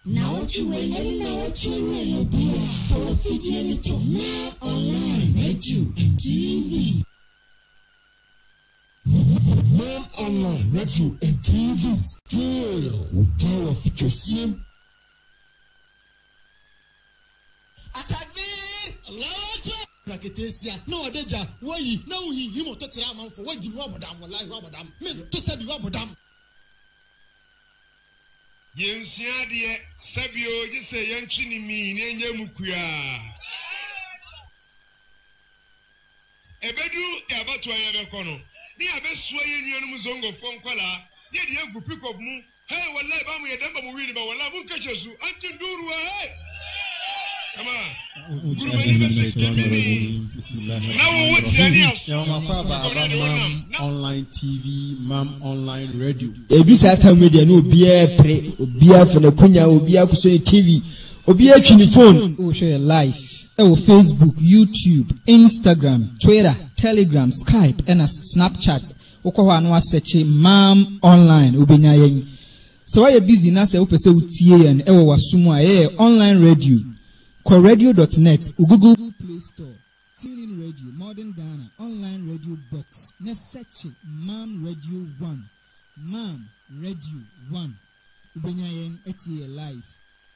Now what you will know what you will do. For video to Mom Online Radio and TV. Mom Online Radio and TV still with power feature sim. Atakbir! Allah Akbar! Raketesia, no deja, why no he mo to tira man for what you want madam wallahi wa madam. Me to sabi wa madam. Yensia de sabio je se yanchini mi ne nyamukua. Ebedu e abatu ayebe kono. Ni abesua ye ni anu zongo fo nkwala. Ye de egu pick up mu. Hey wallahi ba mu ye damba mu wini ba wallahi mu kachesu anti duru hey. Come on. Guru mani beso kemini. Now what's your name? Online TV, Mom Online Radio. Ebisa time media no obiya pre, obiya for the kunya, obiya kusoni TV, obiya chini phone. We share live. Facebook, YouTube, Instagram, Twitter, Telegram, Skype, and Snapchat. Okwa anwa search Mom Online ubenya yen. So why you busy na se upese utie yen ewo wasumu aye online radio. Radio.net, Google Play Store, TuneIn Radio, Modern Ghana, Online Radio Box. Next search Mom Radio 1. Mom Radio 1. Ubenyayen eti live.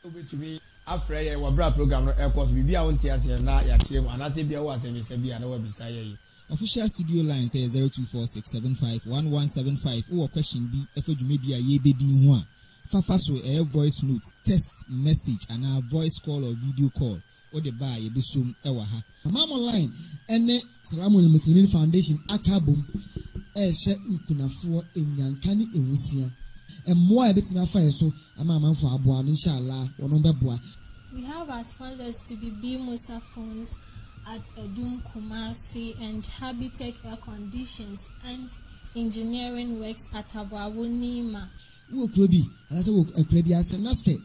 Obetumi afre wa bra program no airport bibia wonti ase na ya chiem anase bia wo ase bia bia na wa bisa ye. Official studio line say 0246751175 or question B efedwumedi aye bedi ho a. Fafa so a voice note, text message, and a voice call or video call. Or the buy a bisum ewaha. Mom Online and the Salamul Muslimin Foundation Akabum Shet Kunafua in Yankani in Wusia. And more a bit my fire so a mamma for Abuan, inshallah, or no Babua. We have our sponsors to be B Musa Phones at Edum Kumasi and Habitech Air Conditions and Engineering Works at Abuawu Nima. Wo krobi alase wo krobi ase na se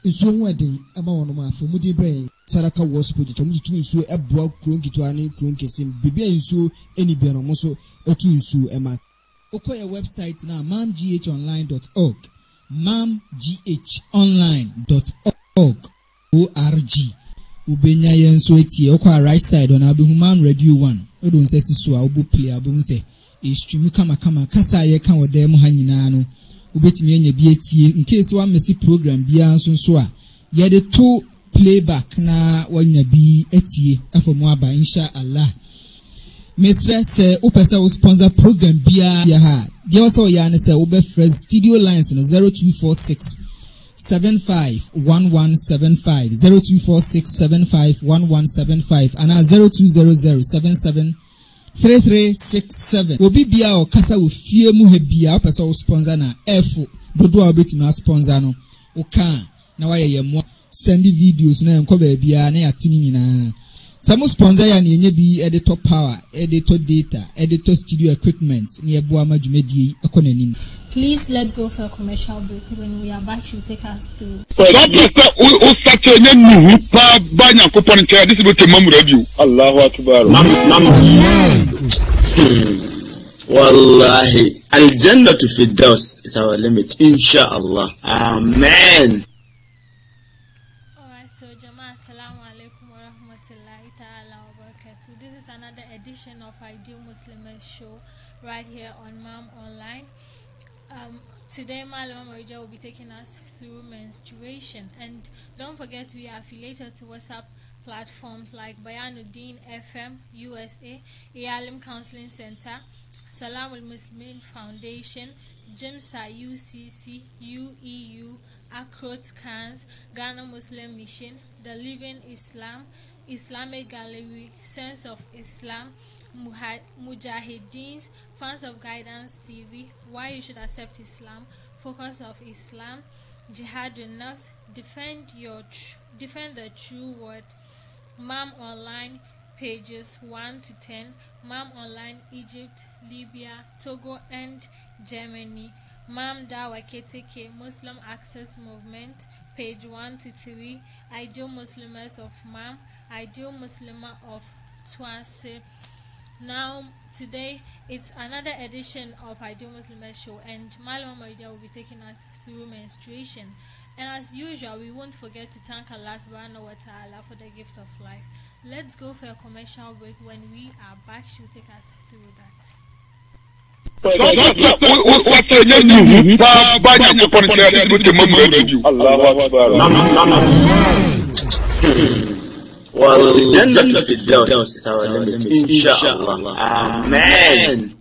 nsuo wedding aba wono ma fa mudi brain saraka was project omu tu nsuo eboa kronkitu ani kronkesim bibia nsuo eni bia no mo so otu nsuo ema okoye website na mamghonline.org mamghonline.org ubenya yenso etie okwa right side on abu Mom Radio 1 odun se siso a obu play abu se stream kama kasa ye kan wode mu ha nyina no ubetimi anya bi etie in case wa mesi program bia nso a ye de to playback na wanya bi etie afomu aba insha Allah. Mesre se upesa wo sponsor program bia ya ha de wo ya ne se wo be fresh studio lines no 0246 751175 0246751175 and 020077 3367 obi bia o kasa wo fie mu ha bia o pesa wo sponsor na F dodo a obetimi sponsor no o kan na wa ye mo send videos na enko ba bia na ya tini nyina some sponsor ya na enye bi editor power editor data editor studio equipment na ye bo amadwumadi ekonanim. Please let's go for a commercial break. When we are back, she'll take us through. Allahu Akbar. Wallahi, Al-Jannah to Firdaus is our limit, inshallah. Amen. Alright, so Jama'a, assalamu alaikum wa rahmatullahi ta'ala wa barakatuh. This is another edition of Ideal Muslims show right here on Mom Online. Today, Malama Marija will be taking us through menstruation. And don't forget, we are affiliated to WhatsApp platforms like Bayanuddin FM USA, Ialim Counseling Center, Salamul Muslimin Foundation, Jimsa UCC, UEU, Akrot Khans, Ghana Muslim Mission, The Living Islam, Islamic Gallery, Sense of Islam, Mujahideens, Fans of Guidance TV, Why You Should Accept Islam, Focus of Islam, Jihad Nafs, Defend the True Word, Mom Online pages 1 to 10, Mom Online Egypt, Libya, Togo and Germany, Mom Dawa Keteke Muslim Access Movement page 1 to 3, Ideal Muslims of Mom, Ideal Muslimah of Twanse, Now, today it's another edition of Ideal Muslim Show, and Malama Maridia will be taking us through menstruation. And as usual, we won't forget to thank Allah subhanahu wa ta'ala for the gift of life. Let's go for a commercial break. When we are back, she'll take us through that. والجنة في الدوس إن شاء الله. Amen.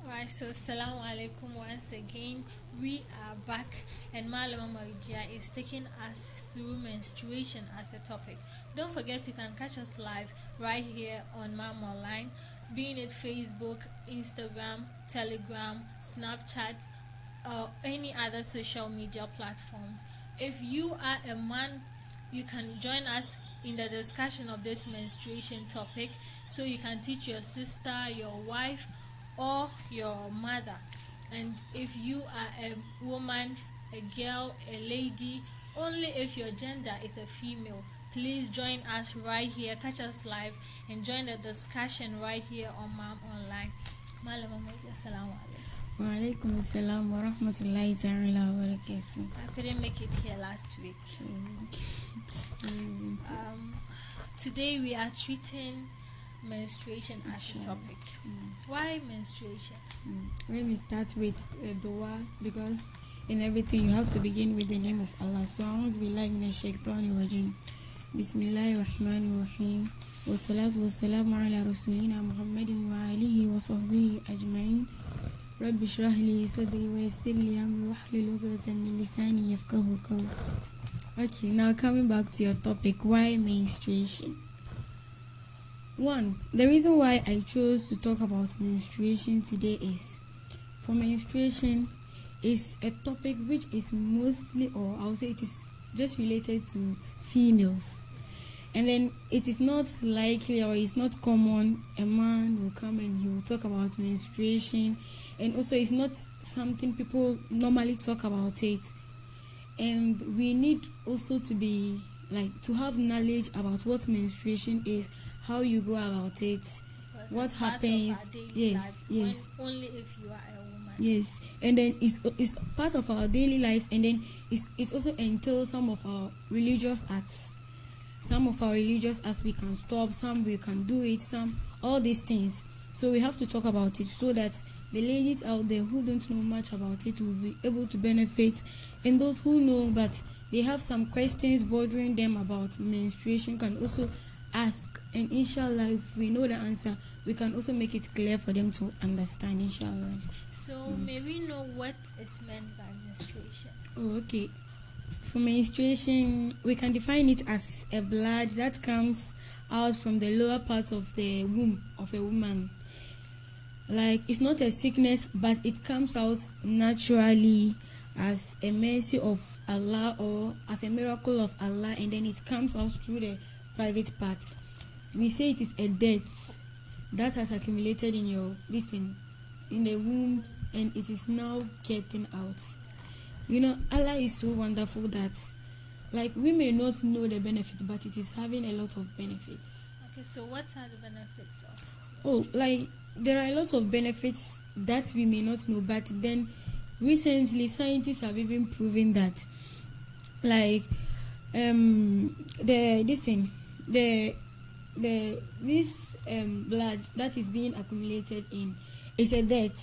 Alright, so assalamu alaikum once again. We are back, and Malama Maridia is taking us through menstruation as a topic. Don't forget you can catch us live right here on Mam Online, being it Facebook, Instagram, Telegram, Snapchat, or any other social media platforms. If you are a man, you can join us in the discussion of this menstruation topic, so you can teach your sister, your wife, or your mother. And if you are a woman, a girl, a lady, only if your gender is a female, please join us right here, catch us live, and join the discussion right here on Mam Online. Malama Maridia, assalamu alaikum. Wa alaikum assalam wa rahmatullahi ta'ala wa barakatuh. I couldn't make it here last week. Today we are treating menstruation as a topic. Why menstruation? Let me start with the dua, because in everything you have to begin with the name of Allah. So I want to be like Shaitanir Rajim. Bismillahir Rahmanir Rahim. Wa salatu wa salamu ala rasulina Muhammadin wa alihi wa sahbihi ajma'in. Rabbi shrah li sadri wa yassir li amri wahlul 'uqdatan min lisani yafqahu qawli. Okay, now coming back to your topic, why menstruation? One, the reason why I chose to talk about menstruation today is, for menstruation is a topic which is mostly, or I would say it is just related to females. And then it is not likely, or it's not common, a man will come and he will talk about menstruation. And also it's not something people normally talk about it. And we need also to be to have knowledge about what menstruation is, how you go about it, what happens. Yes. Only if you are a woman. Yes, and then it's part of our daily lives, and then it also entails some of our religious acts. Some of our religious acts we can stop, some we can do it, all these things. So we have to talk about it so that the ladies out there who don't know much about it will be able to benefit, and those who know but they have some questions bothering them about menstruation can also ask, and inshallah if we know the answer we can also make it clear for them to understand, inshallah. So may we know what is meant by menstruation? Okay, for menstruation we can define it as a blood that comes out from the lower part of the womb of a woman. It's not a sickness, but it comes out naturally as a mercy of Allah or as a miracle of Allah, and then it comes out through the private parts. We say it is a death that has accumulated in your in the womb, and it is now getting out. Allah is so wonderful that we may not know the benefit, but it is having a lot of benefits. Okay, so what are the benefits of? There are a lot of benefits that we may not know, but then recently scientists have even proven that this blood that is being accumulated in is a debt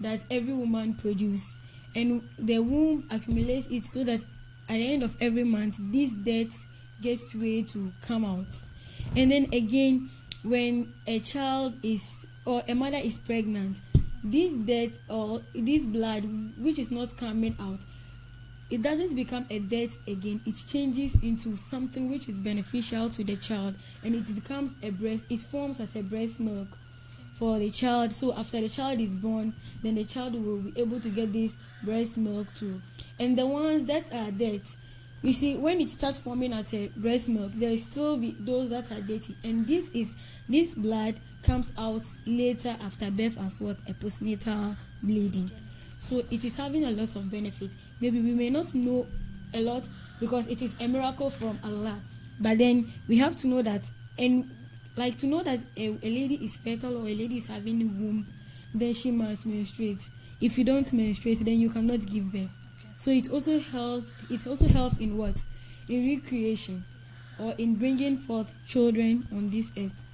that every woman produces, and the womb accumulates it so that at the end of every month this debt gets ready to come out. And then again, when a child is or a mother is pregnant, this debt or this blood which is not coming out, it doesn't become a debt again. It changes into something which is beneficial to the child, and it becomes it forms as a breast milk for the child. So after the child is born, then the child will be able to get this breast milk too. And the ones that are debts, you see, when it starts forming as a breast milk, there will still be those that are dirty, and this blood comes out later after birth as a postnatal bleeding. So it is having a lot of benefits. Maybe we may not know a lot because it is a miracle from Allah, but then we have to know that, and like to know that a lady is fertile or a lady is having a womb, then she must menstruate. If you don't menstruate, then you cannot give birth. So it also helps. It also helps in what? In recreation, or in bringing forth children on this earth.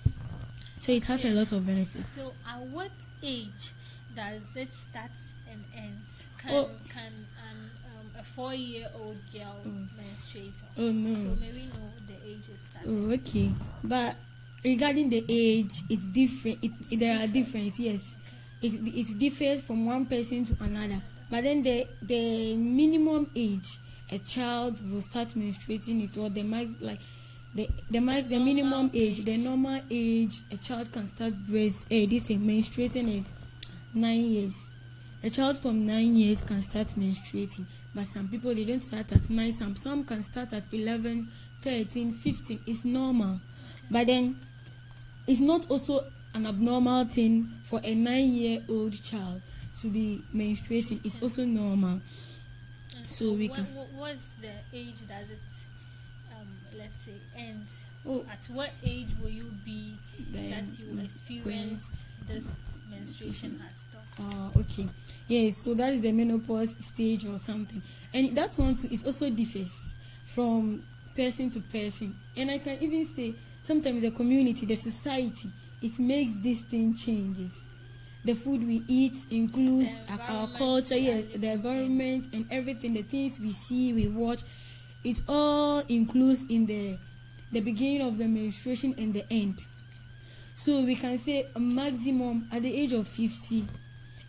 So it has a lot of benefits. So at what age does it start and ends? Can a 4-year-old girl menstruate? Oh no. So maybe know the age is starting. Oh, okay. But regarding the age, it's different. There are differences. Yes, it differs from one person to another. But then the minimum age a child will start menstruating is what the minimum age, the normal age a child can start menstruating is 9 years. A child from 9 years can start menstruating, but some people they don't start at 9. Some can start at 11, 13, 15. It's normal, but then it's not also an abnormal thing for a 9-year-old child to be menstruating. It's also normal. So we can. What's the age that it, let's say, ends? Oh. At what age will you be that you experience this menstruation has stopped? Okay. Yes, so that is the menopause stage or something. And that one too, it also differs from person to person. And I can even say sometimes the community, the society, it makes this thing changes. The food we eat includes our culture, yes, the environment and everything, the things we see, we watch, it all includes in the beginning of the menstruation and the end. So we can say a maximum at the age of 50,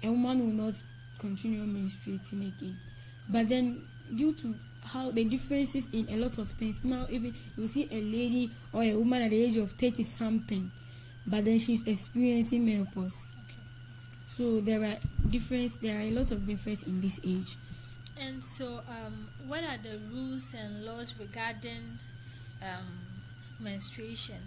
a woman will not continue menstruating again. But then due to how the differences in a lot of things, now even you see a lady or a woman at the age of 30 something, but then she's experiencing menopause. So there are a lot of difference in this age. And so, what are the rules and laws regarding menstruation?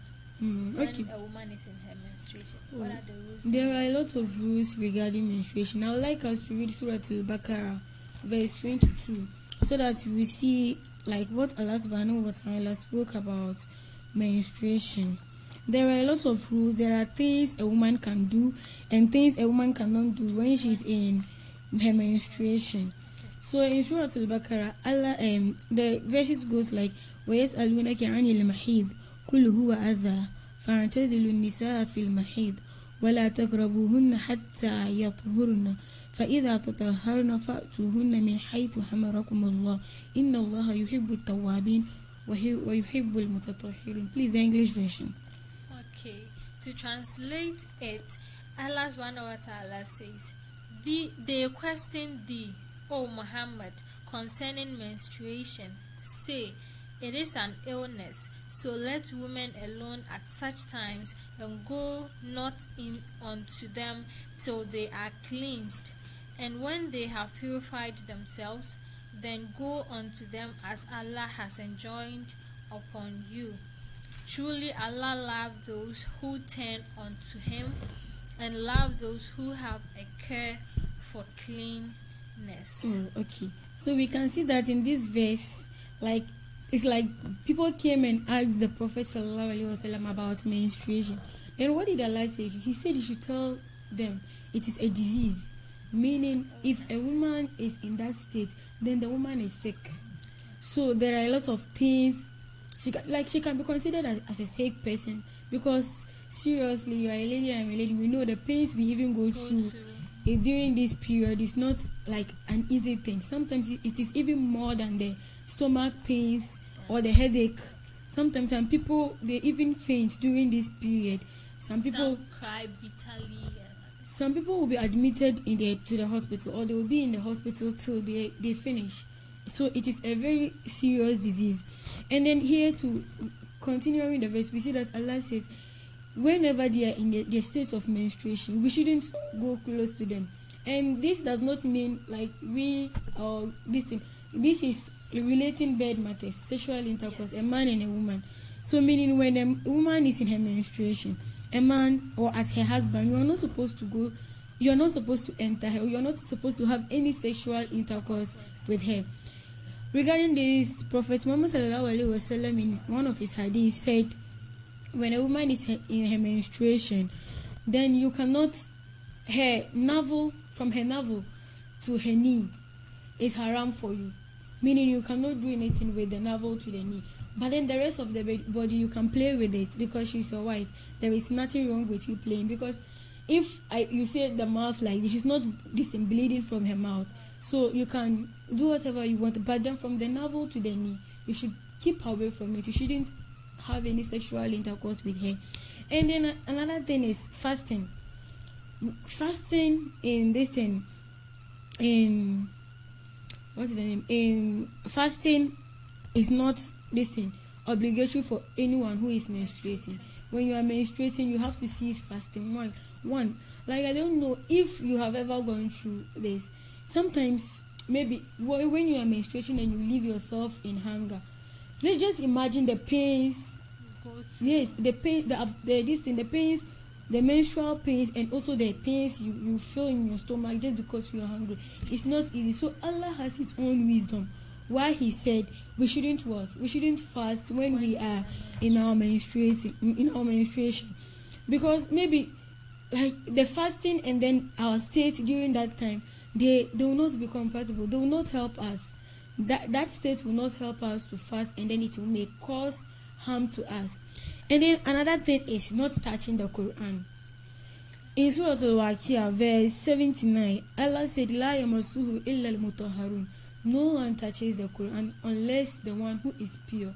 Okay. When a woman is in her menstruation, what are the rules? There are a lot of rules regarding menstruation. I would like us to read Surah Al-Baqarah, verse 22, so that we see like what Allah Subhanahu wa Ta'ala spoke about menstruation. There are a lot of rules. There are things a woman can do and things a woman cannot do when she's in her menstruation. So in Surah Al-Baqarah, Allah, the verses goes like, وَيَسْأَلُونَكَ عَنِ الْمَحِيضِ قُلْ هُوَ أَذًى فَاعْتَزِلُوا النِّسَاءَ فِي الْمَحِيضِ وَلَا تَقْرَبُوهُنَّ حَتَّى يَطْهُرْنَ فَإِذَا تَطَهَّرْنَ فَأْتُوهُنَّ مِنْ حَيْثُ حَمَرَكُمُ اللَّهُ إِنَّ اللَّهَ يُحِبُّ التَّوَّابِينَ وَيُحِبُّ الْمُتَطَهِّرِينَ. Please, the English version. Okay, to translate it, Allah Subhanahu wa Ta'ala says, they question thee, O Muhammad, concerning menstruation. Say, it is an illness, so let women alone at such times and go not in unto them till they are cleansed. And when they have purified themselves, then go unto them as Allah has enjoined upon you. Truly Allah loves those who turn unto Him and love those who have a care for cleanness. Okay. So we can see that in this verse, like it's like people came and asked the Prophet ﷺ about menstruation. Then what did Allah say? He said you should tell them it is a disease. Meaning if a woman is in that state, then the woman is sick. So there are a lot of things. She can be considered as a sick person because seriously, you are a lady, I'm a lady. We know the pains we even go through during this period is not like an easy thing. Sometimes it is even more than the stomach pains or the headache. Sometimes some people they even faint during this period. Some people cry bitterly. Some people will be admitted to the hospital, or they will be in the hospital till they finish. So it is a very serious disease. And then here to continuing the verse, we see that Allah says, whenever they are in the state of menstruation, we shouldn't go close to them. And this does not mean like this thing. This is relating bad matters, sexual intercourse, a man and a woman. So meaning when a woman is in her menstruation, a man or as her husband, you are not supposed to enter her, you are not supposed to have any sexual intercourse with her. Regarding this, Prophet Muhammad sallallahu alaihi wasallam in one of his hadiths said, when a woman is in her menstruation, then you cannot, her navel, from her navel to her knee is haram for you. Meaning you cannot do anything with the navel to the knee. But then the rest of the body, you can play with it because she's your wife. There is nothing wrong with you playing. Because if you say the mouth like this, she's not bleeding from her mouth. So you can do whatever you want. But then from the navel to the knee, you should keep away from it. You shouldn't have any sexual intercourse with her. And then another thing is fasting. Fasting in this thing, in what is the name? In fasting is not this thing obligatory for anyone who is menstruating. When you are menstruating, you have to cease fasting. One, like I don't know if you have ever gone through this. Sometimes maybe when you are menstruating and you leave yourself in hunger, let's just imagine the pains. Yes, the pain, the pains, the menstrual pains, and also the pains you feel in your stomach just because you are hungry. It's not easy. So Allah has His own wisdom. Why He said we shouldn't fast when we are in our menstruation, because maybe like the fasting and then our state during that time, they will not be compatible. They will not help us. That state will not help us to fast, and then it will cause harm to us. And then another thing is not touching the Quran. In Surah Al-Waqi'ah, verse 79, Allah said, "La yamassuhu illa al-mutahharun." No one touches the Quran unless the one who is pure.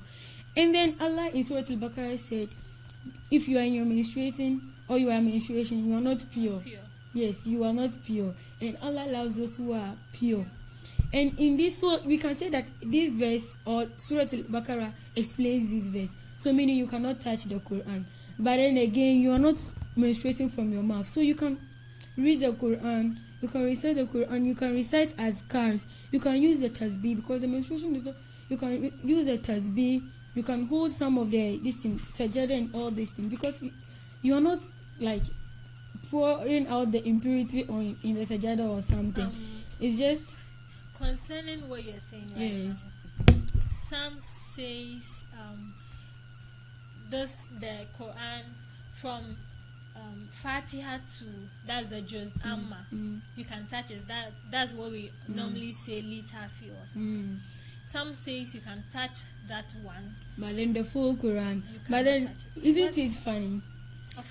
And then Allah in Surah Al-Baqarah said, if you are in your menstruation or you are menstruation, you are not pure. Yes, you are not pure. And Allah loves those who are pure. And in this, so we can say that this verse or Surah Al-Baqarah explains this verse. So meaning you cannot touch the Quran. But then again, you are not menstruating from your mouth. So you can read the Quran, you can recite the Quran, you can recite azkars, you can use the tasbih, because the menstruation is not, you can use the tasbih, you can hold some of this thing, sajada and all these things, because you are not like pouring out the impurity in the sajada or something. It's just concerning what you're saying right yes. now. Some says the Quran from Fatiha to that's the juz Amma. You can touch it. That's what we normally say litafi or something. Some says you can touch that one. But then the full Quran. But then isn't it funny?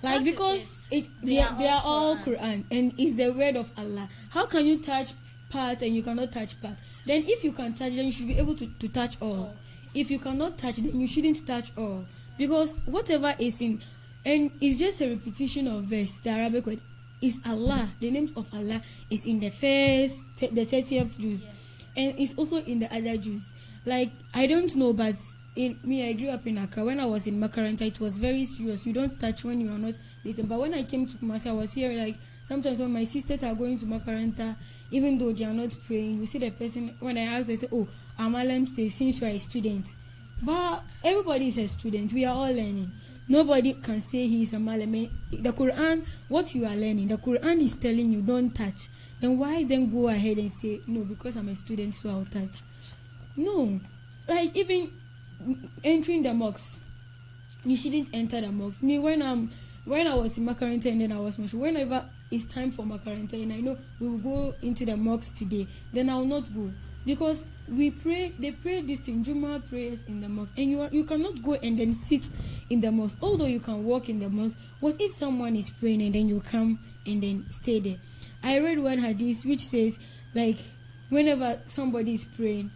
Like because they are all Quran and it's the word of Allah. How can you touch part and you cannot touch part? Then if you can touch, then you should be able to touch all. If you cannot touch, then you shouldn't touch all. Because whatever is in, and it's just a repetition of verse, the Arabic word is Allah. The name of Allah is in the first, the 30th juz. Yes. And it's also in the other juz. Like, I don't know, but I grew up in Accra. When I was in Makaranta, it was very serious. You don't touch when you are not listening. But when I came to Kumasi, I was here, like, sometimes when my sisters are going to Makaranta, even though they are not praying, you see the person, when I ask, they say, oh, Amalam says, since you are a student. But everybody is a student. We are all learning. Nobody can say he is a malam. The Quran, what you are learning, the Quran is telling you don't touch. Then why then go ahead and say, no, because I'm a student, so I'll touch? No. Like even entering the mosque, you shouldn't enter the mosque. Me, when I was in Makaranta and then I was mentioned, whenever it's time for Makaranta and I know we will go into the mosque today, then I will not go. Because they pray this in Jumu'ah prayers in the mosque, and you cannot go and then sit in the mosque. Although you can walk in the mosque, what if someone is praying and then you come and then stay there? I read one hadith which says, like, whenever somebody is praying,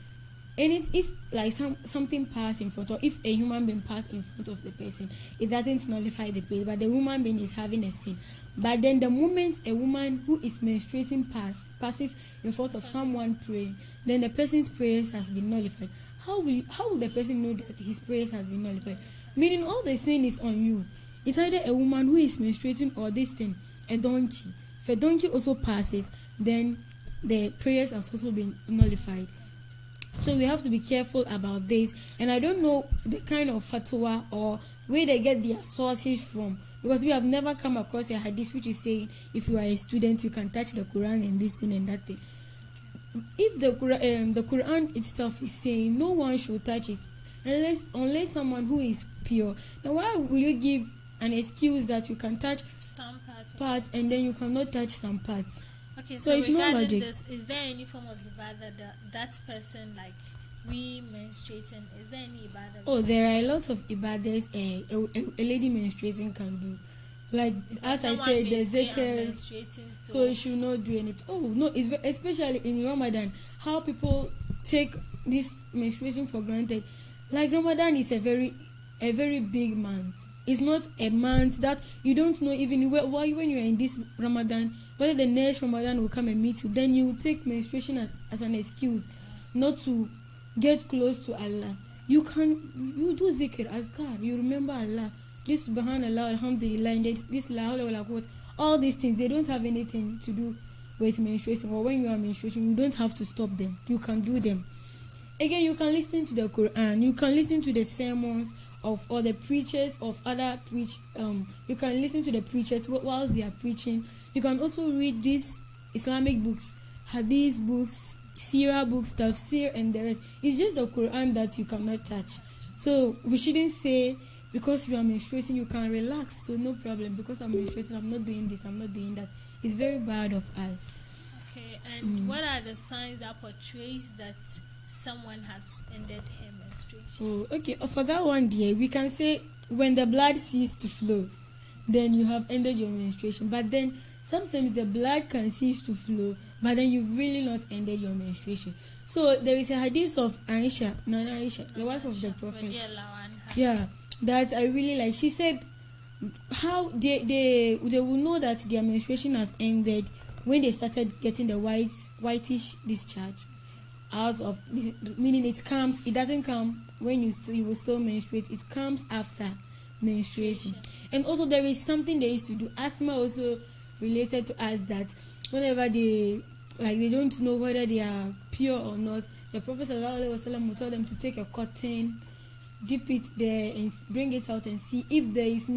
and if like something passed in front, or if a human being passed in front of the person, it doesn't nullify the prayer, but the human being is having a sin. But then the moment a woman who is menstruating passes in front of someone praying, then the person's prayers has been nullified. How will the person know that his prayers has been nullified? Meaning all the sin is on you. It's either a woman who is menstruating or this thing, a donkey. If a donkey also passes, then the prayers has also been nullified. So we have to be careful about this. And I don't know the kind of fatwa or where they get their sources from, because we have never come across a hadith which is saying if you are a student you can touch the Quran and this thing and that thing. If the Quran itself is saying no one should touch it, unless someone who is pure. Now why will you give an excuse that you can touch some parts and then you cannot touch some parts? Okay, so it's not logic. This, is there any form of ibadah that person, like we menstruating, is there any ibadah? Oh, there are a lot of ibadahs a lady menstruating can do. Like as I said, the zikr, so you should not do anything. Oh no, it's especially in Ramadan, how people take this menstruation for granted. Like Ramadan is a very big month. It's not a month that you don't know even why when you're in this Ramadan, whether the next Ramadan will come and meet you. Then you take menstruation as an excuse not to get close to Allah. You do zikr, azkar, you remember Allah. This subhanallah, alhamdulillah, and this la hawla wala quwwata, all these things, they don't have anything to do with menstruation. Or when you are menstruating, you don't have to stop them. You can do them. Again, you can listen to the Quran. You can listen to the sermons of or the preachers of other you can listen to the preachers while they are preaching. You can also read these Islamic books, hadith books, seerah books, tafsir, and the rest. It's just the Quran that you cannot touch. So we shouldn't say because you are menstruating you can relax. So no problem. Because I'm menstruating, I'm not doing this, I'm not doing that. It's very bad of us. Okay, and what are the signs that portrays that someone has ended her menstruation? Oh, okay. For that one, dear, we can say when the blood ceases to flow, then you have ended your menstruation. But then sometimes the blood can cease to flow, but then you've really not ended your menstruation. So there is a hadith of Aisha, the wife of the Prophet. Yeah, that I really like. She said how they will know that their menstruation has ended when they started getting the whitish discharge out of, meaning it doesn't come when you will still menstruate. It comes after menstruation. And also there is something they used to do. Asma also related to us that whenever they don't know whether they are pure or not, the Prophet ﷺ will tell them to take a cotton, dip it there and bring it out and see if there is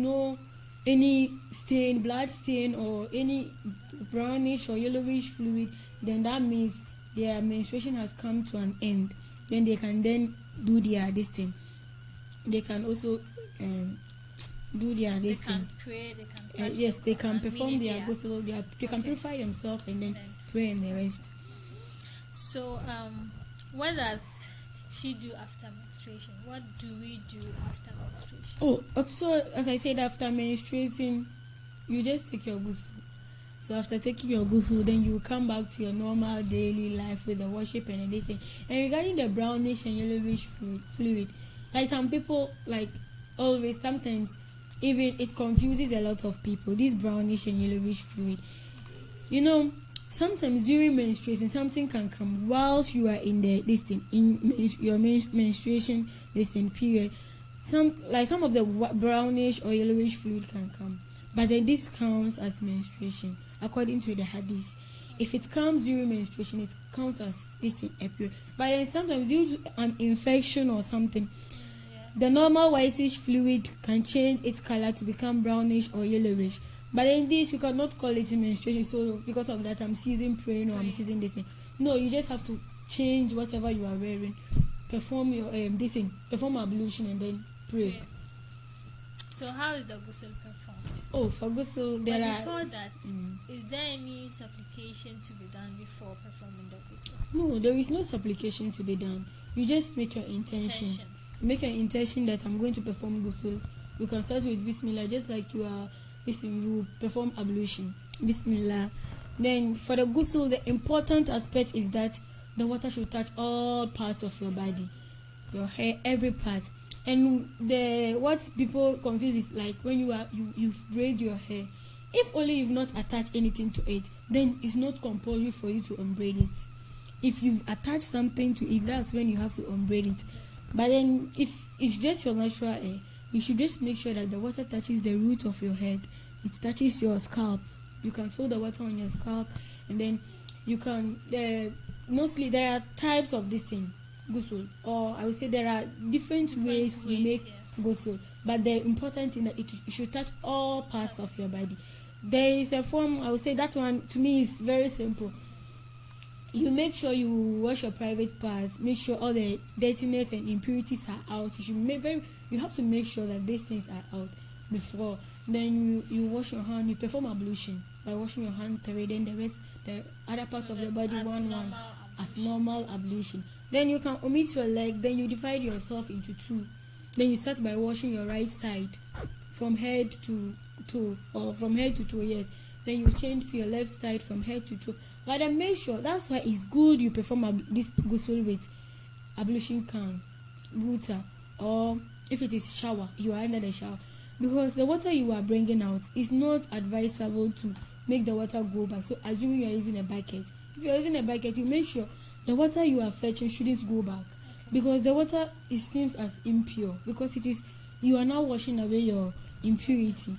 any stain, blood stain or any brownish or yellowish fluid, then that means their menstruation has come to an end. Then they can do their this thing. They can also do their this thing. They can pray, they can yes, they can perform their ghusl, they can purify themselves and then pray and the rest. So what does she do after menstruation? What do we do after menstruation? Oh, so as I said, after menstruating, you just take your ghusl. So after taking your ghusl, then you come back to your normal daily life with the worship and everything. And regarding the brownish and yellowish fluid, like some people, like always, sometimes even it confuses a lot of people. This brownish and yellowish fluid, sometimes during menstruation, something can come whilst you are in your menstruation period. Some of the brownish or yellowish fluid can come, but then this counts as menstruation according to the hadith. If it comes during menstruation, it counts as a period. But then sometimes due to an infection or something, the normal whitish fluid can change its color to become brownish or yellowish. But in this, you cannot call it menstruation. So because of that, I'm ceasing praying or I'm ceasing this thing. No, you just have to change whatever you are wearing, perform your perform ablution and then pray. So how is the ghusl performed? Oh, for ghusl before that, is there any supplication to be done before performing the ghusl? No, there is no supplication to be done. You just make your intention. Make an intention that I'm going to perform ghusl. You can start with Bismillah, just like you perform ablution. Bismillah. Then for the ghusl, the important aspect is that the water should touch all parts of your body, your hair, every part. And what people confuse is like when you've braid your hair. If only you've not attached anything to it, then it's not compulsory for you to unbraid it. If you've attached something to it, that's when you have to unbraid it. But then if it's just your natural hair, you should just make sure that the water touches the root of your head. It touches your scalp. You can feel the water on your scalp, and then you can. Mostly there are types of this thing, ghusl, or I would say there are different ways we make ghusl. But the important thing that it should touch all parts of your body. There is a form, I would say that one to me is very simple. you make sure you wash your private parts. Make sure all the dirtiness and impurities are out. You have to make sure that these things are out before. Then you wash your hand. You perform ablution by washing your hand 3. Then the other parts of the body one as normal ablution. Then you can omit your leg. Then you divide yourself into 2. Then you start by washing your right side from head to toe, or from head to toe. Yes. Then you change to your left side from head to toe. But then make sure, that's why it's good you perform this ghusl with ablution can, buta, or if it is shower, you are under the shower. Because the water you are bringing out is not advisable to make the water go back. So assuming you are using a bucket, if you are using a bucket, you make sure the water you are fetching shouldn't go back. Because the water, it seems as impure. Because you are now washing away your impurity.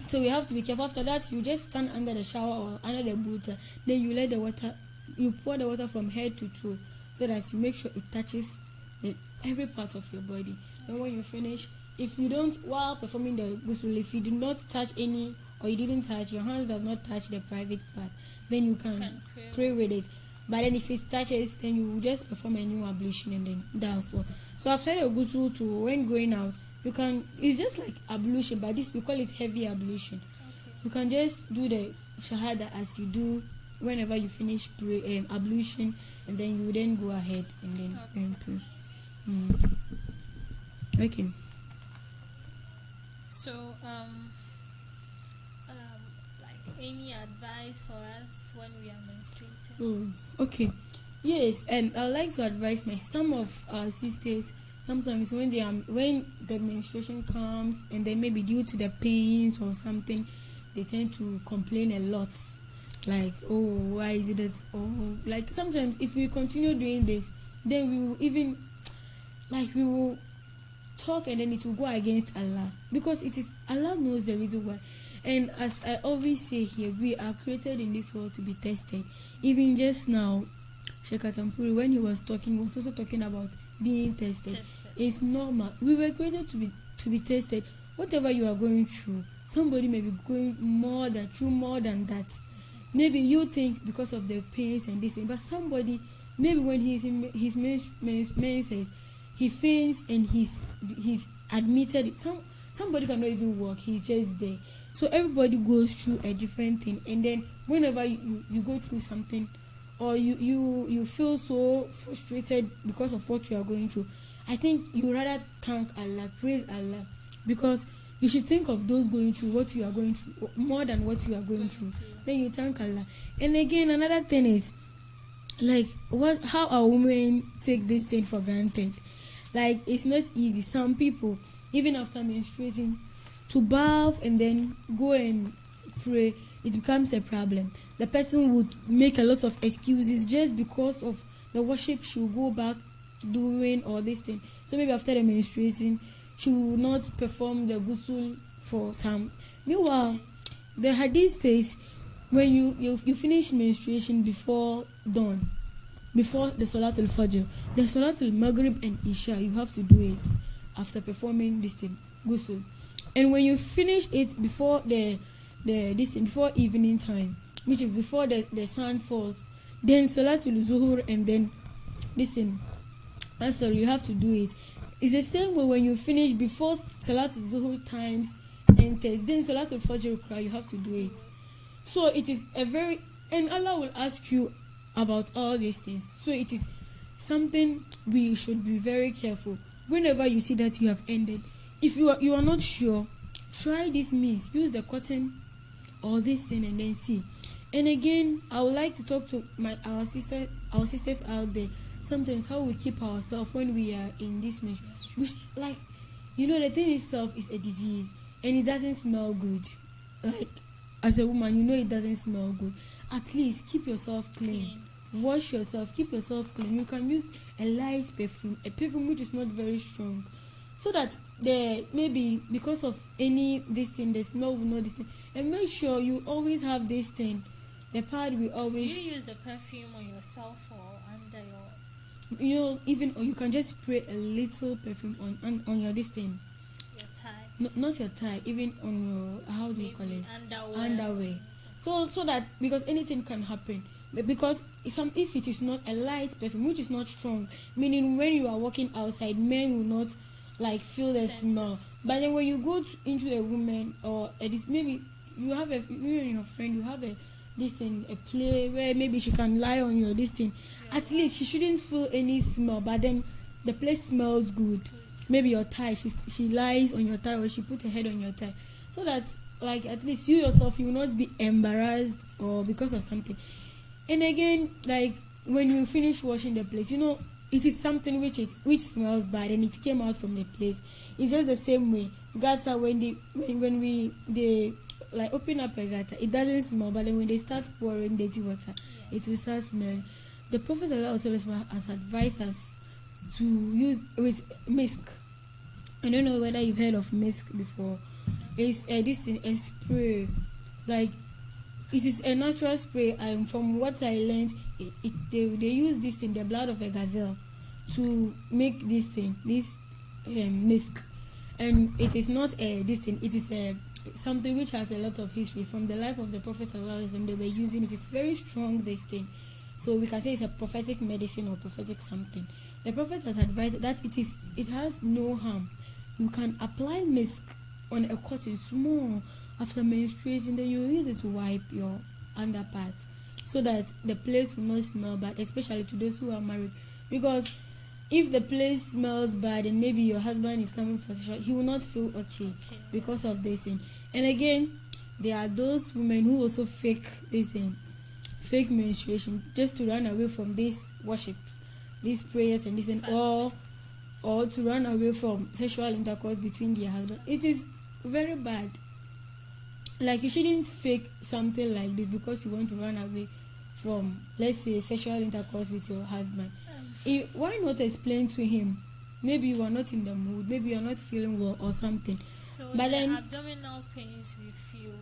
So we have to be careful. After that, you just stand under the shower or under the buta. Then you you pour the water from head to toe, so that you make sure it touches every part of your body. Then when you finish, if you don't, while performing the ghusl, if you do not touch any, or you didn't touch, your hands have not touched the private part, then you can pray with it. But then if it touches, then you will just perform a new ablution, and then that's all. So after the ghusl, when going out, you can, it's just like ablution, but this we call it heavy ablution. Okay. You can just do the shahada as you do whenever you finish ablution, and then you then go ahead and then pray. Okay. So like any advice for us when we are menstruating? Okay. Yes, and I'd like to advise some of our sisters. Sometimes when the menstruation comes, and then maybe due to the pains or something, they tend to complain a lot. Like, oh, why is it that? Oh, like sometimes if we continue doing this, then we will talk, and then it will go against Allah, because it is Allah knows the reason why. And as I always say here, we are created in this world to be tested. Even just now, Sheikh Atampuri, when he was talking, he was also talking about being tested. It's normal. We were created to be tested. Whatever you are going through, somebody may be going through more than that. Maybe you think because of the pains and this thing, but somebody, maybe when he's in his menses, he faints and he's admitted. Somebody cannot even walk. He's just there. So everybody goes through a different thing, and then whenever you go through something, or you feel so frustrated because of what you are going through, I think you rather thank Allah, praise Allah, because you should think of those going through what you are going through more than what you are going through. Then you thank Allah. And again, another thing is, like, how our women take this thing for granted. Like, it's not easy. Some people, even after menstruating, to bath and then go and pray, it becomes a problem. The person would make a lot of excuses just because of the worship she will go back doing or this thing. So maybe after the menstruation, she will not perform the ghusl for some. Meanwhile, the hadith says when you finish menstruation before dawn, before the Salatul Fajr, the Salatul Maghrib and Isha, you have to do it after performing this thing, ghusl. And when you finish it before before evening time, which is before the sun falls, then Salatul Zuhur, and then you have to do it. It's the same way when you finish before Salatul Zuhur times enters, then Salatul Fajr cry, you have to do it. So it is and Allah will ask you about all these things. So it is something we should be very careful. Whenever you see that you have ended, if you are not sure, try this means, use the cotton or this thing, and then see. And again, I would like to talk to our sisters out there. Sometimes how we keep ourselves when we are in this mess, which, like, the thing itself is a disease, and it doesn't smell good. Like, as a woman, it doesn't smell good. At least keep yourself clean. Wash yourself, keep yourself clean. You can use a light perfume, a perfume which is not very strong, so that maybe because of this thing, the smell will not this thing. And make sure you always have this thing. The pad will always. Do you use the perfume on yourself or under your? Even, or you can just spray a little perfume on your this thing. Your tie. No, not your tie. Even on your, how do you call it? Underwear. So that, because anything can happen. because if it is not a light perfume, which is not strong, meaning when you are walking outside, men will not like feel the smell. But then when you go into a woman or maybe you have you and your friend, you have a play where maybe she can lie on your at least she shouldn't feel any smell, but then the place smells good. Maybe your tie, she lies on your tie, or she put her head on your tie, so that like at least you yourself, you will not be embarrassed or because of something. And again, like when you finish washing the place, it is something which smells bad and it came out from the place. It's just the same way gutter, when they like open up a gutter, it doesn't smell, but then when they start pouring dirty water, it will start smelling. The Prophet also has advised us to use with misk. I don't know whether you've heard of misk before. It's a spray, like it is a natural spray. And from what I learned, they use this in the blood of a gazelle to make this misk, and it is not it is something which has a lot of history from the life of the Prophet. They were using it. It's very strong, so we can say it's a prophetic medicine or prophetic something. The Prophet has advised that it has no harm. You can apply misk on a cotton small after menstruation, then you use it to wipe your underparts so that the place will not smell bad, especially to those who are married. Because if the place smells bad and maybe your husband is coming for sexual, he will not feel okay because of this thing. And again, there are those women who also fake menstruation just to run away from these worships, these prayers and this and or to run away from sexual intercourse between their husband. It is very bad. Like, you shouldn't fake something like this because you want to run away from, let's say, sexual intercourse with your husband. Why not explain to him? Maybe you are not in the mood, maybe you are not feeling well or something. So but then abdominal pains we feel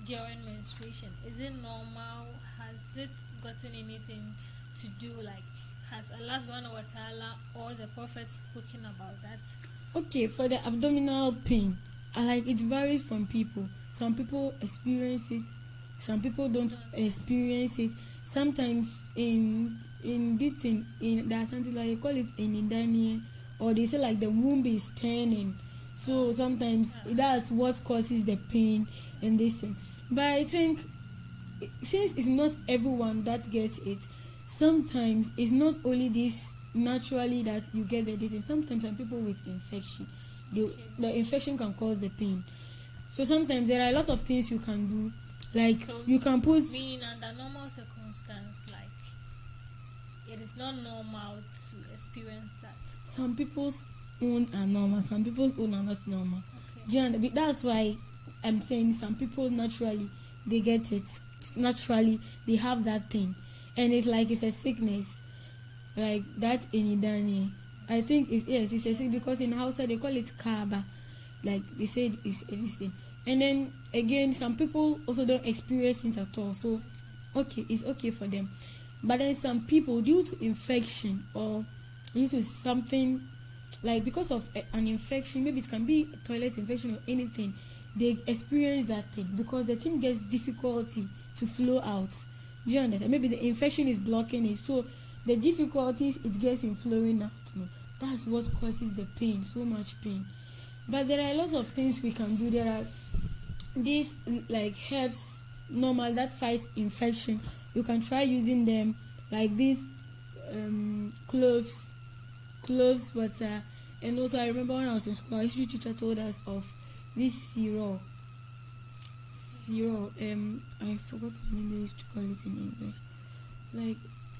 during menstruation, is it normal? Has it gotten anything to do, like, has Allah subhanahu wa ta'ala or the Prophet spoken about that? Okay, for the abdominal pain, it varies from people. Some people experience it, some people don't experience it. Sometimes in this thing, there's something like you call it enidania, or they say like the womb is turning. So sometimes that's what causes the pain and this thing. But I think since it's not everyone that gets it, sometimes it's not only this naturally that you get the disease. Sometimes some people with infection, the infection can cause the pain. So sometimes there are a lot of things you can do, like so you can put. Meaning under normal circumstance, like it is not normal to experience that. Some people's own are normal, some people's own are not normal. Okay. That's why I'm saying some people naturally they get it. Naturally they have that thing, and it's like it's a sickness, like that enidania. I think it's a sickness because in Hausa they call it kaba, like they say it's this thing. And then again, some people also don't experience it at all, so it's okay for them. But then some people, due to infection or due to something, like because of an infection, maybe it can be a toilet infection or anything, they experience that thing because the thing gets difficulty to flow out. Do you understand? Maybe the infection is blocking it, so the difficulties it gets in flowing out. That's what causes the pain, so much pain. But there are lots of things we can do. There are these like herbs, normal that fights infection. You can try using them, like these cloves water. And also I remember when I was in school, our history teacher told us of this syrup. I forgot the name they used to call it in English. Like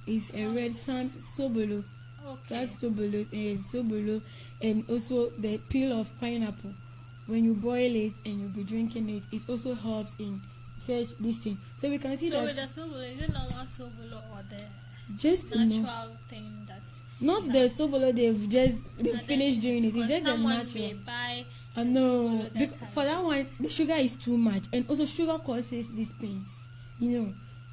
it's a red sand sobolo. Okay. That's sobolo, and also the peel of pineapple. When you boil it and you'll be drinking it, it also helps in such this thing. So we can see that. So with the sobolo, is it normal sobolo or the just natural thing that? Not the sobolo they've finished doing it. It's just the natural. May buy no, for that one the sugar is too much, and also sugar causes these pains.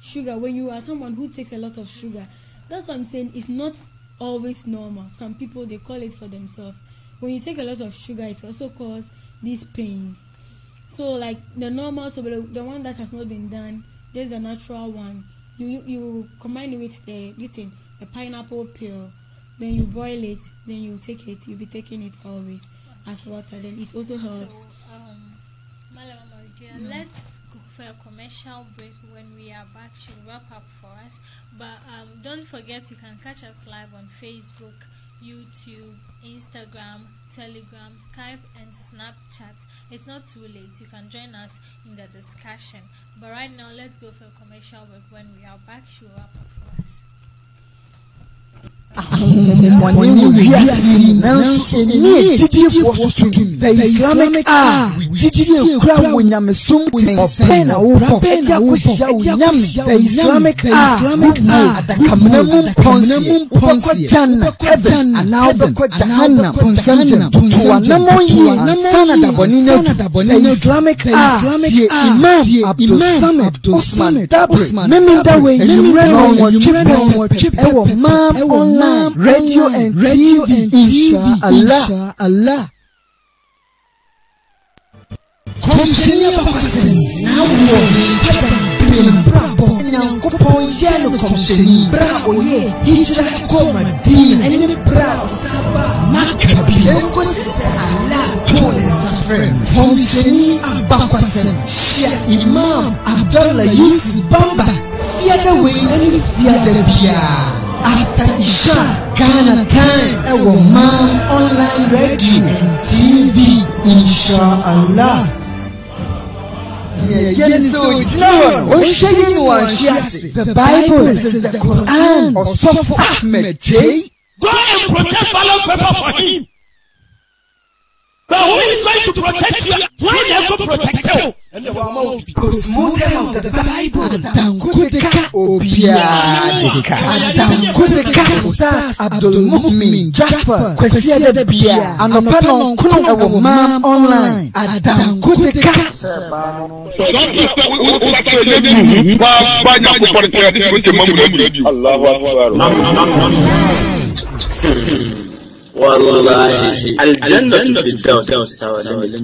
Sugar, when you are someone who takes a lot of sugar, that's what I'm saying. It's not always normal. Some people they call it for themselves. When you take a lot of sugar, it also causes these pains. So like the normal sobolo, the one that has not been done, there's the natural one. you combine it with the pineapple peel, then you boil it, then you take it. You'll be taking it always as water. Then it also helps. So, Malama dear, let's go for a commercial break. When we are back, she'll wrap up for us. But don't forget, you can catch us live on Facebook, YouTube, Instagram, Telegram, Skype, and Snapchat. It's not too late. You can join us in the discussion. But right now, let's go for a commercial break. When we are back, she'll wrap up for us. Islamic Radio and TV, inshallah. Now bravo, Nankopon Yano Komseni, bravo, ye, Hijra Komadina, and bravo, Saba, Makabi, and Allah, Tones, friend, Komseni, Abakwasem, Shia Imam, Abdullah Yusuf Bamba, Fiada Way, and Fiada Bia. After Isha, Ghana time, our Mom Online Radio and TV, inshallah. The Bible says the Quran of Soph Ahmed J. Go and protect ballot paper for him. But who is going to protect you? Why never protect you? And the Postmortem of the Bible. Dankudeka Obia Dedeka. Dankudeka Ustaz Abdul Mu'min Jafar. Kwesiya de Bia. Anopanon kuno our Mom Online. Dankudeka. والله الجنة في الدوس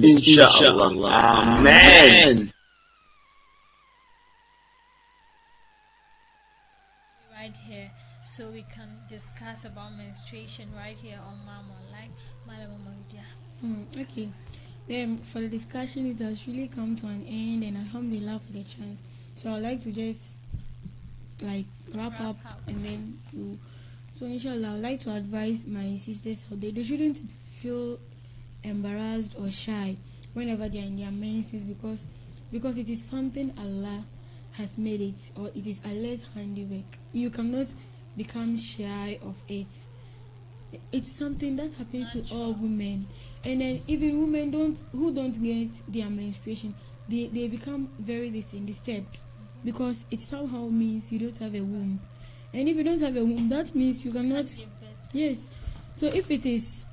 إن شاء الله آمين. Right here, so we can discuss about menstruation right here on Mom Online. Okay. Then for the discussion, it has really come to an end, and alhamdulillah for the chance. So I'd like to just wrap up and then you. So inshallah, I'd like to advise my sisters out there. They shouldn't feel embarrassed or shy whenever they are in their menses because it is something Allah has made it, or it is Allah's handiwork. You cannot become shy of it. It's something that happens to all women, and then even women who don't get their menstruation, they become very disturbed because it somehow means you don't have a womb. And if you don't have a womb, that means you cannot. Yes. So if it is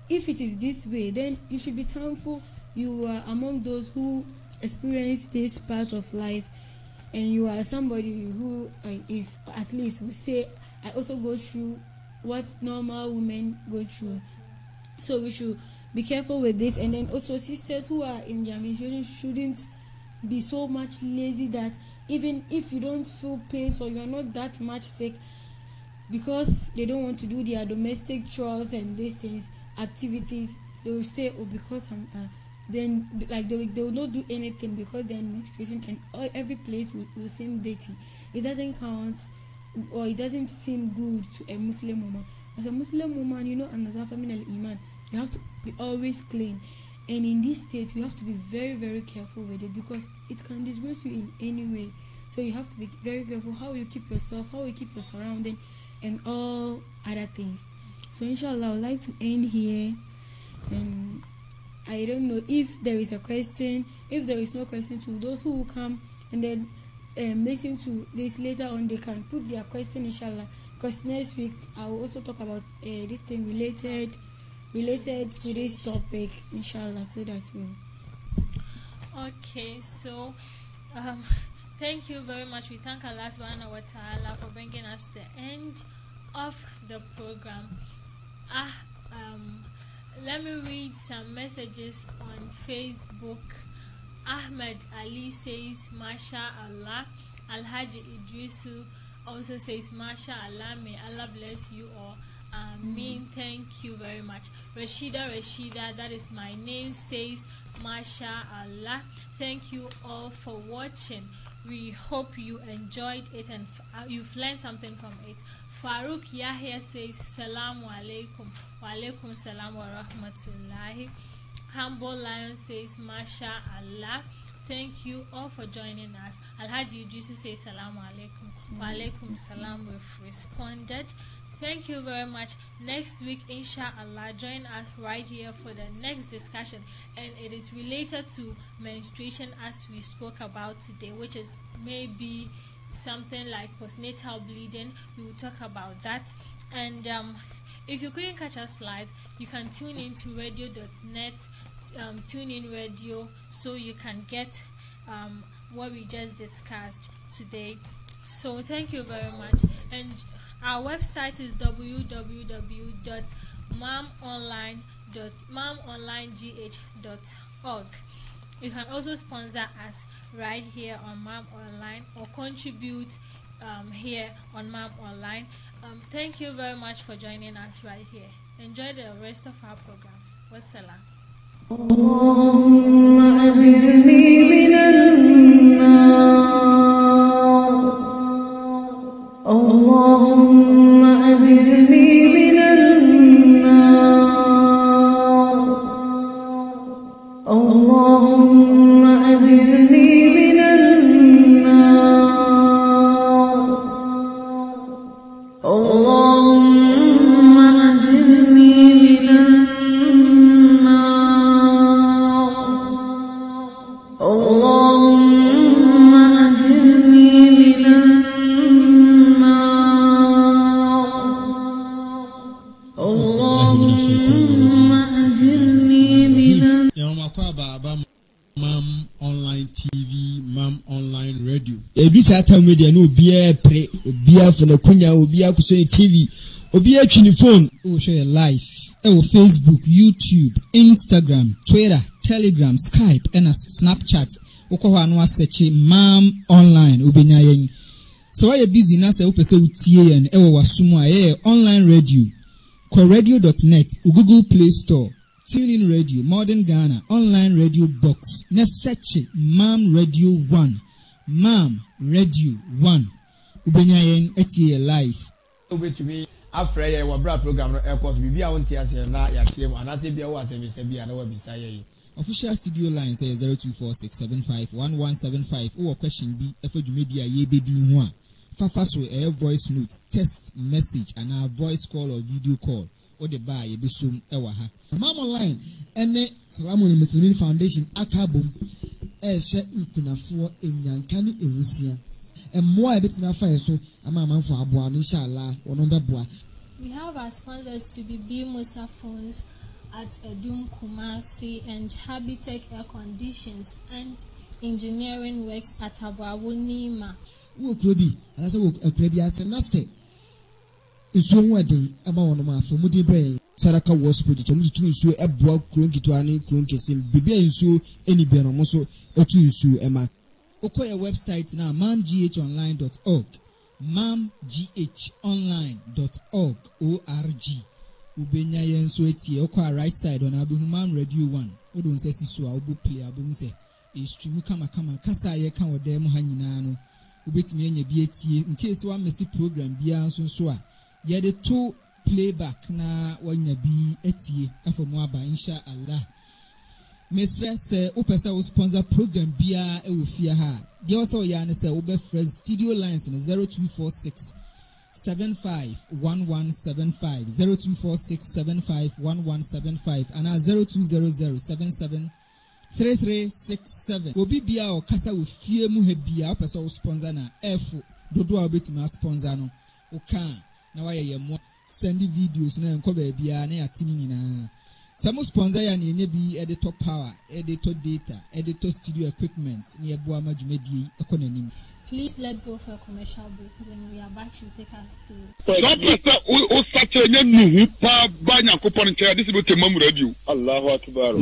this way, then you should be thankful you are among those who experience this part of life, and you are somebody who is at least will say, I also go through what normal women go through. So we should be careful with this, and then also sisters who are in their menstruation shouldn't be so much lazy that even if you don't feel pain or you are not that much sick, because they don't want to do their domestic chores and these things, activities, they will say, oh, because I'm then they will not do anything because they're in menstruation, and every place will seem dirty. It doesn't count, or it doesn't seem good to a Muslim woman. As a Muslim woman, and as a family iman, you have to be always clean. And in this state, you have to be very, very careful with it because it can disgrace you in any way. So you have to be very careful how you keep yourself, how you keep your surrounding, and all other things. So inshallah, I would like to end here. And I don't know if there is a question. If there is no question, to those who will come and then listen to this later on, they can put their question, inshallah. Because next week, I will also talk about this thing related to this topic, inshallah, so that's me. Okay, so thank you very much. We thank Allah subhanahu wa ta'ala for bringing us to the end of the program. Let me read some messages on Facebook. Ahmed Ali says, Masha Allah. Alhaji Idrisu also says, Masha Allah, may Allah bless you all. Amin. Thank you very much. Rashida, that is my name, says, Masha Allah. Thank you all for watching. We hope you enjoyed it and you've learned something from it. Farouk Yahya says, Salamu alaikum. Wa alaikum salam wa rahmatullahi. Humble Lion says, Masha Allah. Thank you all for joining us. Alhaji Idrisu says, Salamu alaikum. Wa alaikum salam. We've responded. Thank you very much. Next week, inshallah, join us right here for the next discussion. And it is related to menstruation as we spoke about today, which is maybe something like postnatal bleeding. We will talk about that. And if you couldn't catch us live, you can tune in to radio.net, tune in radio, so you can get what we just discussed today. So thank you very much. And our website is mamonline.gh.org. You can also sponsor us right here on Mam Online or contribute here on Mam Online. Thank you very much for joining us right here. Enjoy the rest of our programs. Wassalam. اللهم أجرني من النار اللهم أجرني من النار اللهم أجرني من النار اللهم أجرني من Mam Online TV, Mam Online Radio. Edisa time media no obiya pre, obiya funa kunya, obiya kusoni TV, obiya chini phone. We show you live. Facebook, YouTube, Instagram, Twitter, Telegram, Skype, and Snapchat. Uko anwa search Mam Online ubenya yen. So why you busy na se upese utie yen ewo wasumu aye online radio. Kwa radio.net, Google Play Store, TuneIn Radio, Modern Ghana, Online Radio Box. Na search Mam Radio 1. Mam Radio 1. Ubenya yen etie live. Ubetumi afre ye wabra program no aircourse bibia wonti ase na ya kire anase bia wo asem bia na wabisa ye. Official studio line say 0246751175. Or question be efodwumedia ye bedi ho a. Fafa so a voice note, text message, and a voice call or video call. Or the bar ye be soon ewaha. Mam Online, ene Salamu Muslimin Foundation akabum she nkunafo enyankani ewusia. Emmoa ebetima afa so amamanfo aboa no inshallah wono beboa. We have our sponsors to be B Musa Phones at Edum Kumasi and Habitech Air Conditions and Engineering Works at Abawu Nima. Wo krobi anase wo akrabi ase na se nsuo ho aden aba wono ma afo mudi bre Saraka was put to nsuo eboa kronkitu ani kronkesim bibia nsuo eni be no mo so etu nsuo ema. Okoye website na mamghonline.org mamghonline.org org ubenya yen so etie okwa right side on abu Mam Radio 1 odon se siso a obo play abu se e stream kama kasa ye kan odem ha nyina no ubetimi anya bi etie in case wa mesi program bia so a ye de to playback na wanya bi etie afomu aba insha Allah. Mesre se upesa wo sponsor program bia e wo fia ha de wo se wo ya ne se wo be fresh studio lines no 0246 751175 0246 751175 and 0200 773367 obi bia o kasa wo fie mu ha bia upesa wo sponsor na f dodo a obetima sponsor no o kan na wa ye mo send videos na enko ba bia na yatini nyina. Some sponsor ya ni enye bi editor power, editor data, editor studio equipment ni ebo amajumedi ekonanim. Please let's go for a commercial break. When we are back, she'll take us to. O sache nye nuhu pa banya kupon kaya disi bote Mam Radio. Allahu Akbar.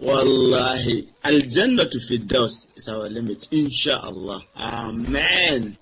Wallahi, Al-Jannah to Firdaus is our limit, inshallah. Amen.